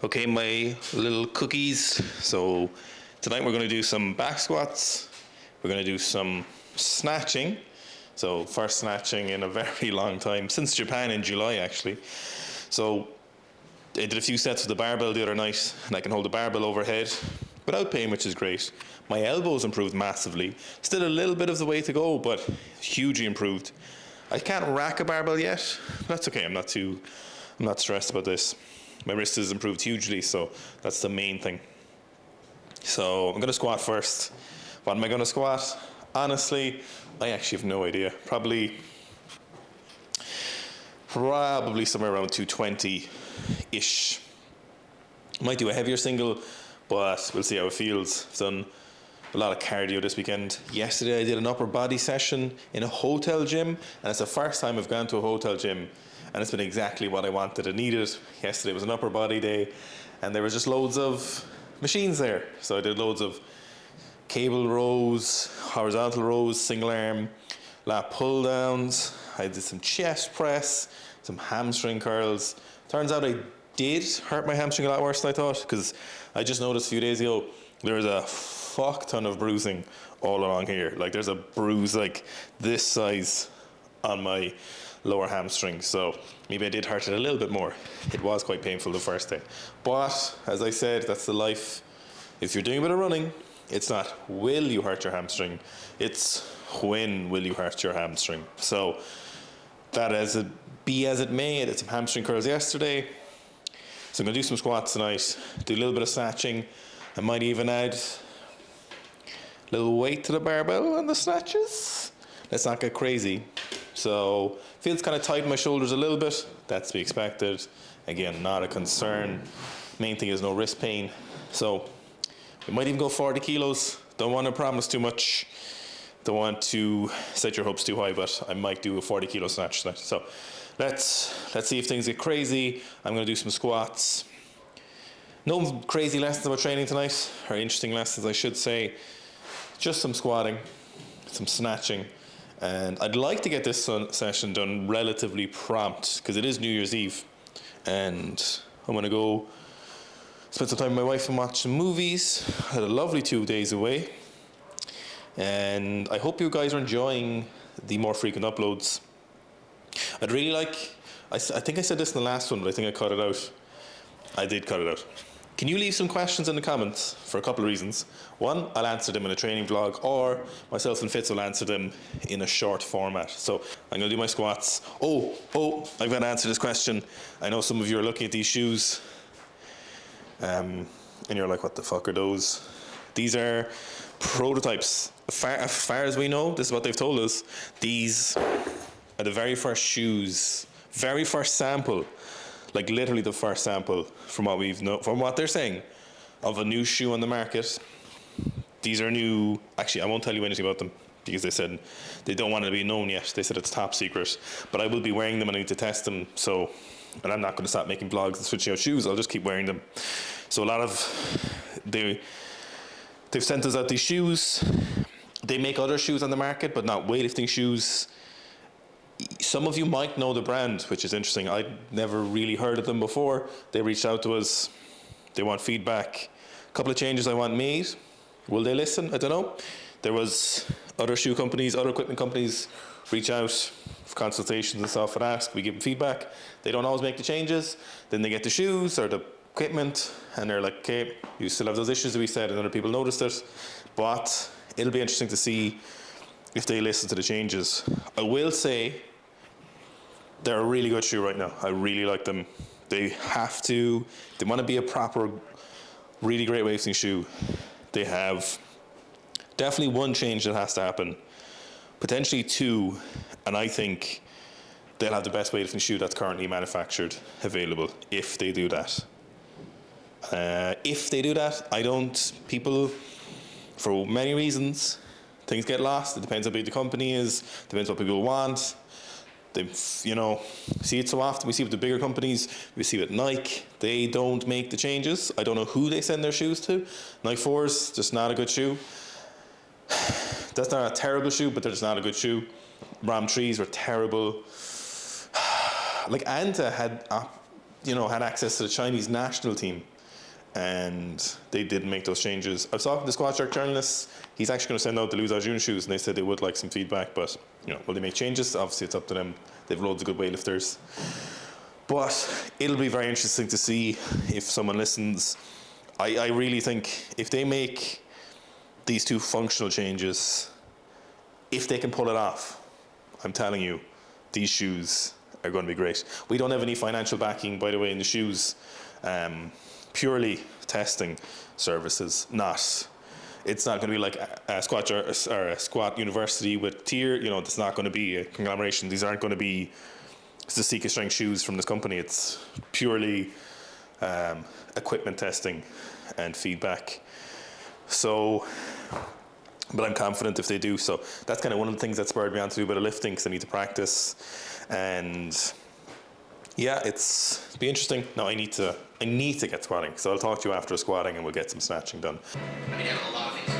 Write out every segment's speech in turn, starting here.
Okay, my little cookies. So tonight we're going to do some back squats. We're going to do some snatching. So first snatching in a very long time, since Japan in July actually. So I did a few sets with the barbell the other night, and I can hold the barbell overhead without pain, which is great. My elbows improved massively. Still a little bit of the way to go, but hugely improved. I can't rack a barbell yet. That's okay. I'm not stressed about this. My wrist has improved hugely, so that's the main thing. So I'm going to squat first. What am I going to squat? Honestly, I actually have no idea. Probably somewhere around 220-ish. Might do a heavier single, but we'll see how it feels. I've done a lot of cardio this weekend. Yesterday I did an upper body session in a hotel gym, and it's the first time I've gone to a hotel gym, and it's been exactly what I wanted and needed. Yesterday was an upper body day, and there was just loads of machines there. So I did loads of cable rows, horizontal rows, single arm, lat pull downs. I did some chest press, some hamstring curls. Turns out I did hurt my hamstring a lot worse than I thought, because I just noticed a few days ago there was a fuck ton of bruising all along here. Like there's a bruise like this size on my lower hamstring, so maybe I did hurt it a little bit more. It was quite painful the first day, but as I said, that's the life. If you're doing a bit of running, it's not will you hurt your hamstring, it's when will you hurt your hamstring. So that as it be as it may, I did some hamstring curls yesterday, so I'm going to do some squats tonight, do a little bit of snatching. I might even add a little weight to the barbell on the snatches. Let's not get crazy. So feels kind of tight in my shoulders a little bit. That's to be expected. Again, not a concern. Main thing is no wrist pain. So we might even go 40 kilos. Don't want to promise too much. Don't want to set your hopes too high, but I might do a 40 kilo snatch tonight. So let's see if things get crazy. I'm going to do some squats. No crazy lessons about training tonight, or interesting lessons I should say. Just some squatting, some snatching. And I'd like to get this session done relatively prompt, because it is New Year's Eve, and I'm going to go spend some time with my wife and watch some movies. I had a lovely 2 days away, and I hope you guys are enjoying the more frequent uploads. I'd really like, I think I said this in the last one, but I think I cut it out. I did cut it out. Can you leave some questions in the comments for a couple of reasons? One, I'll answer them in a training vlog, or myself and Fitz will answer them in a short format. So I'm going to do my squats. Oh, I've got to answer this question. I know some of you are looking at these shoes, and you're like, what the fuck are those? These are prototypes. As far as we know, this is what they've told us. These are the very first shoes, very first sample. Like literally the first sample from what they're saying of a new shoe on the market. These are new. Actually, I won't tell you anything about them because they said they don't want it to be known yet. They said it's top secret. But I will be wearing them and I need to test them. So, and I'm not going to stop making vlogs and switching out shoes. I'll just keep wearing them. So a lot of they've sent us out these shoes. They make other shoes on the market, but not weightlifting shoes. Some of you might know the brand, which is interesting. I'd never really heard of them before. They reached out to us. They want feedback. A couple of changes I want made. Will they listen? I don't know. There was other shoe companies, other equipment companies reach out for consultations and stuff and ask. We give them feedback. They don't always make the changes. Then they get the shoes or the equipment and they're like, okay, you still have those issues that we said, and other people noticed it. But it'll be interesting to see if they listen to the changes. I will say they're a really good shoe right now. I really like them. They want to be a proper, really great weightlifting shoe. They have definitely one change that has to happen, potentially two, and I think they'll have the best weightlifting shoe that's currently manufactured available if they do that. People, for many reasons, things get lost. It depends how big the company is, depends what people want. They, see it so often. We see it with the bigger companies. We see it with Nike. They don't make the changes. I don't know who they send their shoes to. Nike 4s, just not a good shoe. That's not a terrible shoe, but they're just not a good shoe. Ram 3s were terrible. Like Anta had had access to the Chinese national team, and they didn't make those changes. I was talking to the Squat Shark journalists. He's actually going to send out the Lose Our June shoes, and they said they would like some feedback. But will they make changes? Obviously, it's up to them. They've loads of good weightlifters. But it'll be very interesting to see if someone listens. I really think if they make these two functional changes, if they can pull it off, I'm telling you, these shoes are going to be great. We don't have any financial backing, by the way, in the shoes. Purely testing services, it's not going to be like a squat or a squat university with tier. It's not going to be a conglomeration. These aren't going to be the Sika strength shoes from this company. It's purely equipment testing and feedback. So, but I'm confident if they do. So that's kind of one of the things that spurred me on to do a bit of lifting, because I need to practice. And yeah, it'll be interesting. Now I need to get squatting. So I'll talk to you after squatting, and we'll get some snatching done. I mean, a lot of things.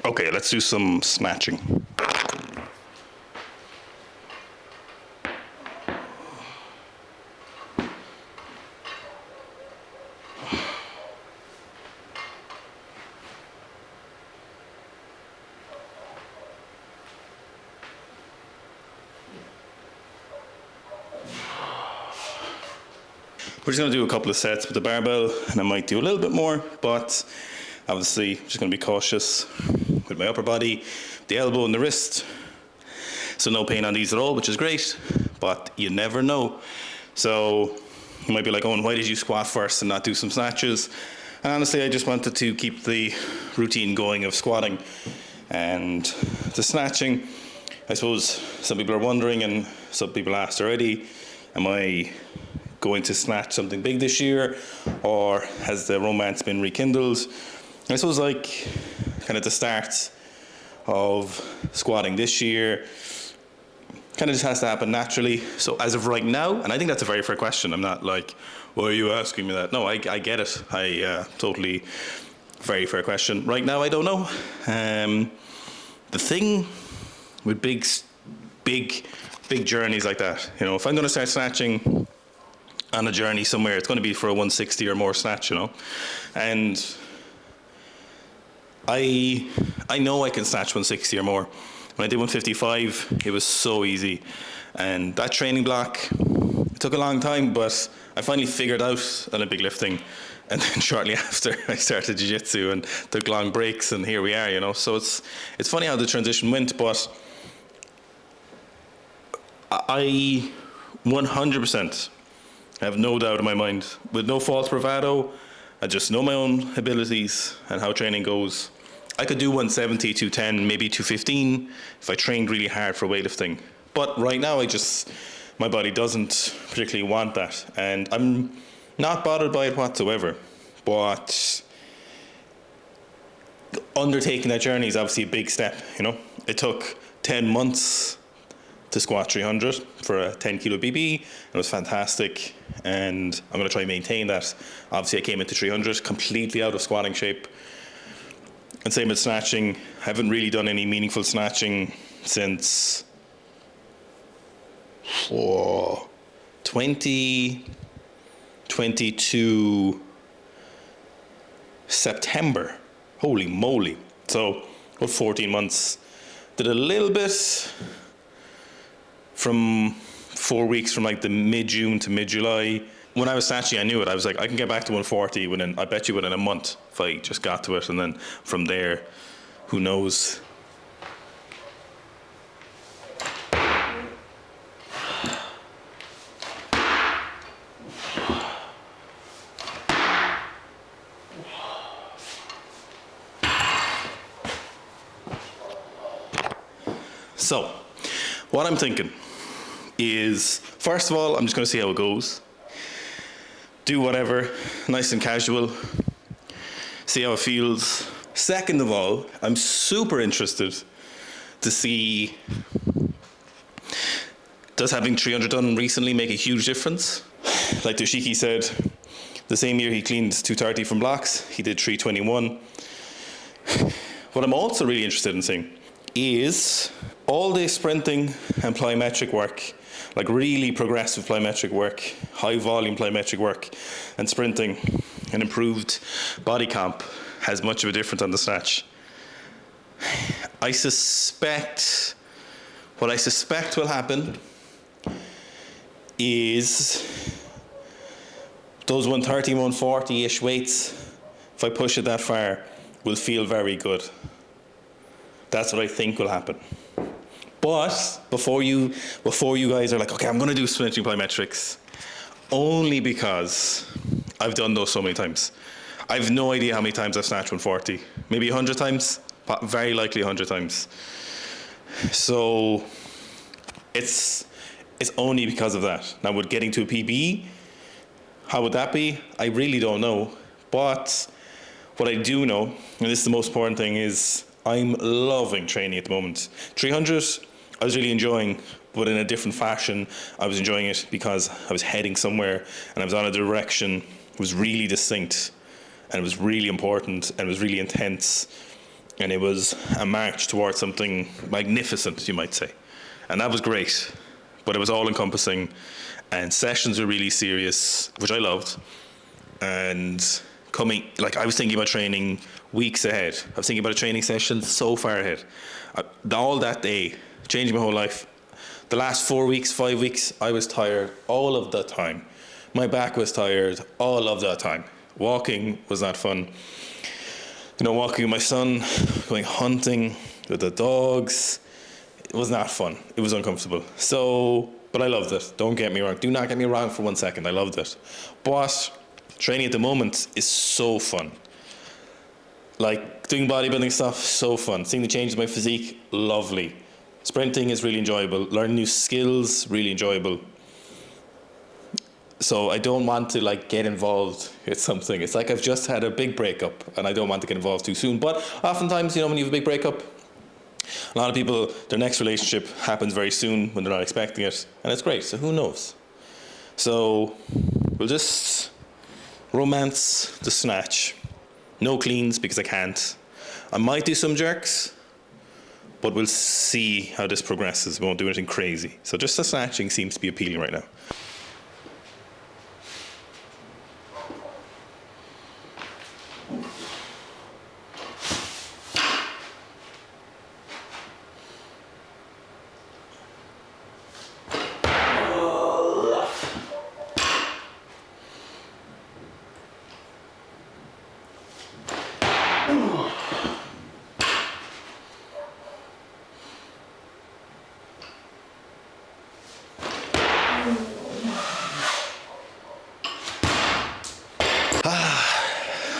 Okay, let's do some snatching. We're just going to do a couple of sets with the barbell, and I might do a little bit more, but obviously just going to be cautious with my upper body, the elbow and the wrist. So no pain on these at all, which is great, but you never know. So you might be like, Owen, why did you squat first and not do some snatches? And honestly, I just wanted to keep the routine going of squatting and the snatching. I suppose some people are wondering, and some people asked already, am I going to snatch something big this year, or has the romance been rekindled? I suppose like kind of the start of squatting this year kind of just has to happen naturally. So as of right now, and I think that's a very fair question. I'm not like, why are you asking me that? No, I get it. Totally very fair question. Right now, I don't know. The thing with big journeys like that, if I'm going to start snatching on a journey somewhere, it's going to be for a 160 or more snatch, and I know I can snatch 160 or more. When I did 155, it was so easy, and that training block, it took a long time, but I finally figured out Olympic lifting, and then shortly after I started jiu-jitsu and took long breaks, and here we are, so it's funny how the transition went. But I 100% have no doubt in my mind, with no false bravado, I just know my own abilities and how training goes. I could do 170, 210, maybe 215 if I trained really hard for weightlifting. But right now, my body doesn't particularly want that. And I'm not bothered by it whatsoever. But undertaking that journey is obviously a big step, you know. It took 10 months to squat 300 for a 10 kilo BB. It was fantastic, and I'm going to try and maintain that. Obviously, I came into 300 completely out of squatting shape. And same with snatching. I haven't really done any meaningful snatching since 2022 September. Holy moly. So, about 14 months. Did a little bit from 4 weeks from like the mid-June to mid-July. When I was snatching, I knew it. I was like, I can get back to 140 within, I bet you within a month if I just got to it. And then from there, who knows? So, what I'm thinking is, first of all, I'm just going to see how it goes. Do whatever, nice and casual. See how it feels. Second of all, I'm super interested to see, does having 300 done recently make a huge difference? Like Toshiki said, the same year he cleaned 230 from blocks, he did 321. What I'm also really interested in seeing is all day sprinting and plyometric work, like really progressive plyometric work, high volume plyometric work, and sprinting and improved body comp has much of a difference on the snatch. What I suspect will happen is those 130, 140-ish weights, if I push it that far, will feel very good. That's what I think will happen. But before you guys are like, okay, I'm going to do sprinting plyometrics, only because I've done those so many times. I've no idea how many times I've snatched 140. Maybe 100 times, very likely 100 times. So it's only because of that. Now, with getting to a PB, how would that be? I really don't know. But what I do know, and this is the most important thing, is I'm loving training at the moment. 300, I was really enjoying, but in a different fashion. I was enjoying it because I was heading somewhere and I was on a direction. It was really distinct and it was really important and it was really intense. And it was a march towards something magnificent, you might say. And that was great, but it was all encompassing and sessions were really serious, which I loved. And I was thinking about training weeks ahead. I was thinking about a training session so far ahead. All that day, changing my whole life. The last 4 weeks, 5 weeks, I was tired all of the time. My back was tired all of the time. Walking was not fun. You know, walking with my son, going hunting with the dogs, it was not fun. It was uncomfortable. So, but I loved it. Don't get me wrong. Do not get me wrong for 1 second. I loved it. But training at the moment is so fun. Like doing bodybuilding stuff, so fun. Seeing the changes in my physique, lovely. Sprinting is really enjoyable. Learning new skills, really enjoyable. So I don't want to get involved with something. It's like I've just had a big breakup and I don't want to get involved too soon. But oftentimes, when you have a big breakup, a lot of people, their next relationship happens very soon when they're not expecting it. And it's great, so who knows? So we'll just romance the snatch. No cleans because I can't. I might do some jerks, but we'll see how this progresses. We won't do anything crazy. So just the snatching seems to be appealing right now.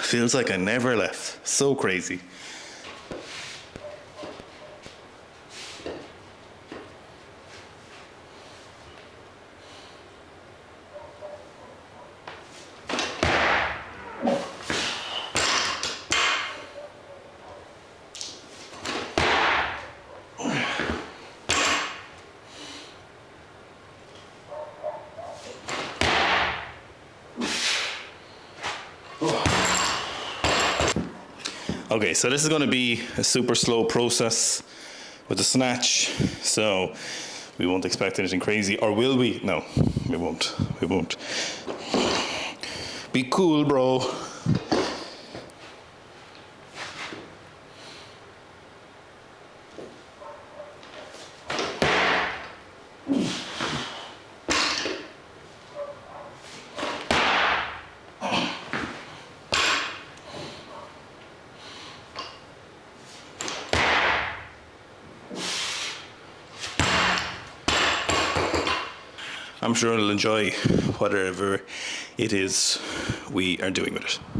Feels like I never left. So crazy. Okay, so this is going to be a super slow process with the snatch, so we won't expect anything crazy, or will we? No, we won't. We won't. Be cool, bro. I'm sure it'll enjoy whatever it is we are doing with it.